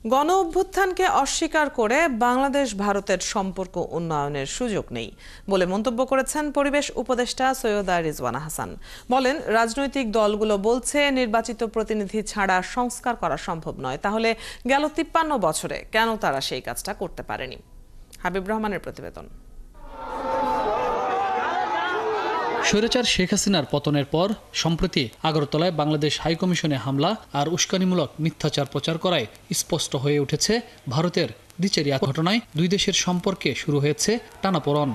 গণ অভ্যুত্থানকে অস্বীকার করে বাংলাদেশ ভারতের সম্পর্ক উন্নয়নের সুযোগ নেই বলে মন্তব্য করেছেন পরিবেশ উপদেষ্টা সৈয়দা রিজওয়ানা হাসান। বলেন, রাজনৈতিক দলগুলো বলছে নির্বাচিত প্রতিনিধি ছাড়া সংস্কার করা সম্ভব নয়। তাহলে গেল ৫৩ বছরে কেন তারা সেই কাজটা করতে পারেনি? হাবিব রহমানের প্রতিবেদন। স্বৈরাচার শেখ হাসিনার পতনের পর সম্প্রতি আগরতলায় বাংলাদেশ হাইকমিশনে হামলা আর উস্কানিমূলক মিথ্যাচার প্রচার করায় স্পষ্ট হয়ে উঠেছে ভারতের দ্বিচারিয়া ঘটনায় দুই দেশের সম্পর্কে শুরু হয়েছে টানাপোড়েন।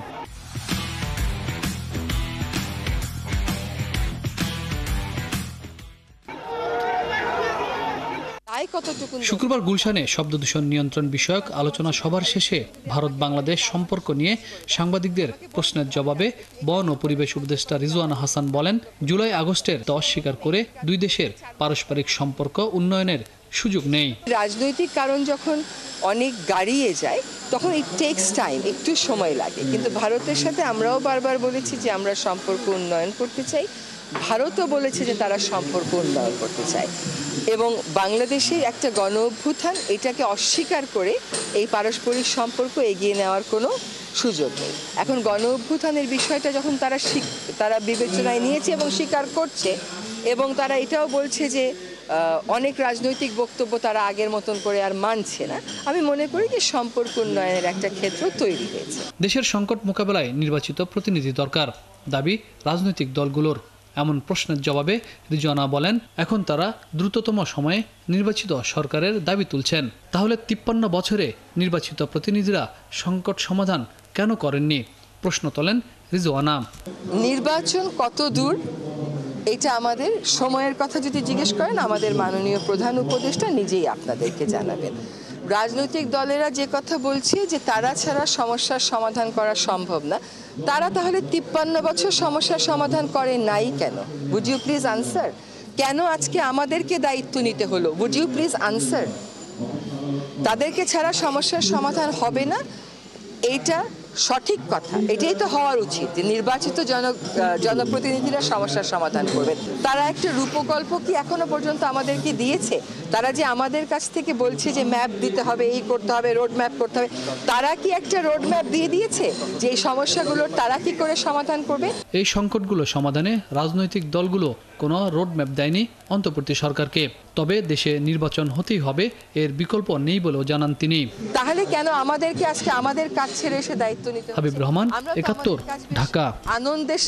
শুক্রবার গুলশানে শব্দদূষণ নিয়ন্ত্রণ বিষয়ক আলোচনা সভার শেষে ভারত বাংলাদেশ সম্পর্ক নিয়ে সাংবাদিকদের প্রশ্নের জবাবে বন ও পরিবেশ উপদেষ্টা রিজওয়ানা হাসান বলেন, জুলাই আগস্টের অস্বীকার করে দুই দেশের পারস্পরিক সম্পর্ক উন্নয়নের সুযোগ নেই। রাজনৈতিক কারণ যখন অনেক গাড়িয়ে যায় তখন ইট টেকস টাইম, একটু সময় লাগে। কিন্তু ভারতের সাথে আমরাও বারবার বলেছি যে আমরা সম্পর্ক উন্নয়ন করতে চাই, ভারতও বলেছে যে তারা সম্পর্ক উন্নয়ন করতে চায়। এবং বাংলাদেশের একটা গণ অভ্যুত্থান এটাকে অস্বীকার করে এই পারস্পরিক সম্পর্ক এগিয়ে নেওয়ার কোনো সুযোগ নেই। এখন গণ অভ্যুত্থানের বিষয়টা যখন তারা বিবেচনায় নিয়েছে এবং স্বীকার করছে, এবং তারা এটাও বলছে যে অনেক রাজনৈতিক বক্তব্য তারা আগের মতন করে আর মানছে না, আমি মনে করি যে সম্পর্ক উন্নয়নের একটা ক্ষেত্র তৈরি হয়েছে। দেশের সংকট মোকাবেলায় নির্বাচিত প্রতিনিধি দরকার দাবি রাজনৈতিক দলগুলোর। এমন প্রশ্নের জবাবে রিজওয়ানা বলেন, এখন তারা দ্রুততম সময়ে নির্বাচিত সরকারের দাবি তুলছেন। তাহলে ৫৩ বছরে নির্বাচিত প্রতিনিধিরা সংকট সমাধান কেন করেননি? প্রশ্ন তোলেন রিজওয়ানা। নির্বাচন কত দূর এটা আমাদের সময়ের কথা যদি জিজ্ঞেস করেন, আমাদের মাননীয় প্রধান উপদেষ্টা নিজেই আপনাদেরকে জানাবেন। রাজনৈতিক দলেরা যে কথা বলছে যে তারা ছাড়া সমস্যার সমাধান করা সম্ভব না, তারা তাহলে ৫৩ বছর সমস্যার সমাধান করে নাই কেন? Would you please answer? কেন আজকে আমাদেরকে দায়িত্ব নিতে হলো? Would you please answer? তাদেরকে ছাড়া সমস্যার সমাধান হবে না, এইটা সঠিক কথা। এটাই তো হওয়ার উচিত যে নির্বাচিত জনপ্রতিনিধিরা সমস্যার সমাধান করবেন। তারা একটা রূপকল্প কি এখনো পর্যন্ত আমাদেরকে দিয়েছে? তারা যে আমাদের কাছ থেকে বলছে যে ম্যাপ দিতে হবে, এই করতে হবে, রোড ম্যাপ করতে হবে, তারা কি একটা রোড ম্যাপ দিয়ে দিয়েছে যে এই সমস্যাগুলোর তারা কি করে সমাধান করবে? এই সংকটগুলো সমাধানে রাজনৈতিক দলগুলো কোনো রোড ম্যাপ দেয়নি অন্তর্বর্তী সরকারকে। তবে দেশে নির্বাচন হতেই হবে, এর বিকল্প নেই বলেও জানান তিনি। তাহলে কেন আমাদেরকে আজকে আমাদের কাজ ছেড়ে এসে দায়িত্ব নিতে হবে? হাবিব রহমান, ৭১, ঢাকা। আনন্দের